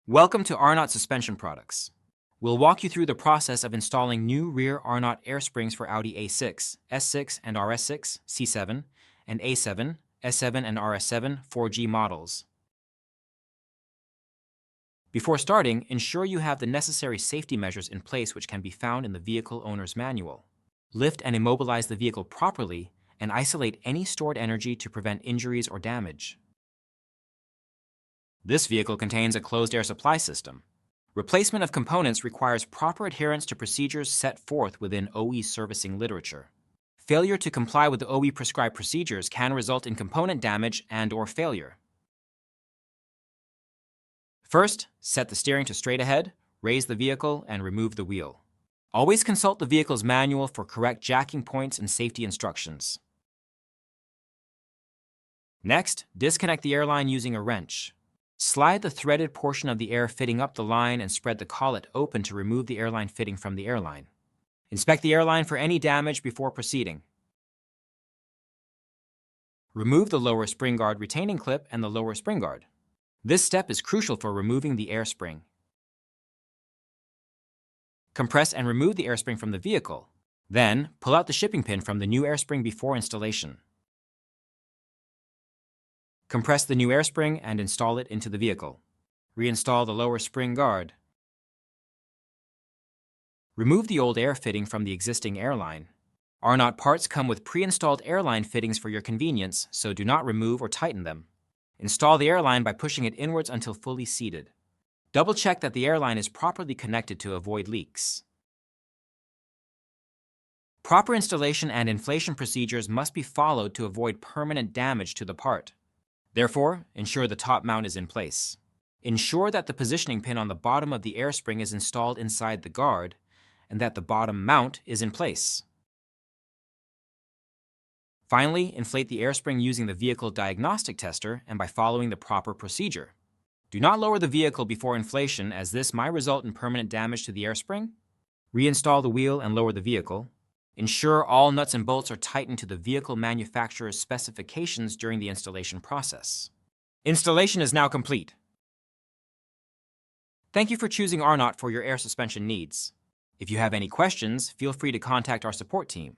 Welcome to Arnott Suspension Products. We'll walk you through the process of installing new rear Arnott Air Springs for Audi A6, S6 and RS6, C7, and A7, S7 and RS7 4G models. Before starting, ensure you have the necessary safety measures in place which can be found in the vehicle owner's manual. Lift and immobilize the vehicle properly and isolate any stored energy to prevent injuries or damage. This vehicle contains a closed air supply system. Replacement of components requires proper adherence to procedures set forth within OE servicing literature. Failure to comply with the OE prescribed procedures can result in component damage and/or failure. First, set the steering to straight ahead, raise the vehicle, and remove the wheel. Always consult the vehicle's manual for correct jacking points and safety instructions. Next, disconnect the airline using a wrench. Slide the threaded portion of the air fitting up the line and spread the collet open to remove the airline fitting from the airline. Inspect the airline for any damage before proceeding. Remove the lower spring guard retaining clip and the lower spring guard. This step is crucial for removing the air spring. Compress and remove the air spring from the vehicle. Then, pull out the shipping pin from the new air spring before installation. Compress the new air spring and install it into the vehicle. Reinstall the lower spring guard. Remove the old air fitting from the existing airline. Arnott parts come with pre-installed airline fittings for your convenience, so do not remove or tighten them. Install the airline by pushing it inwards until fully seated. Double-check that the airline is properly connected to avoid leaks. Proper installation and inflation procedures must be followed to avoid permanent damage to the part. Therefore, ensure the top mount is in place. Ensure that the positioning pin on the bottom of the air spring is installed inside the guard and that the bottom mount is in place. Finally, inflate the air spring using the vehicle diagnostic tester and by following the proper procedure. Do not lower the vehicle before inflation, as this might result in permanent damage to the air spring. Reinstall the wheel and lower the vehicle. Ensure all nuts and bolts are tightened to the vehicle manufacturer's specifications during the installation process. Installation is now complete. Thank you for choosing Arnott for your air suspension needs. If you have any questions, feel free to contact our support team.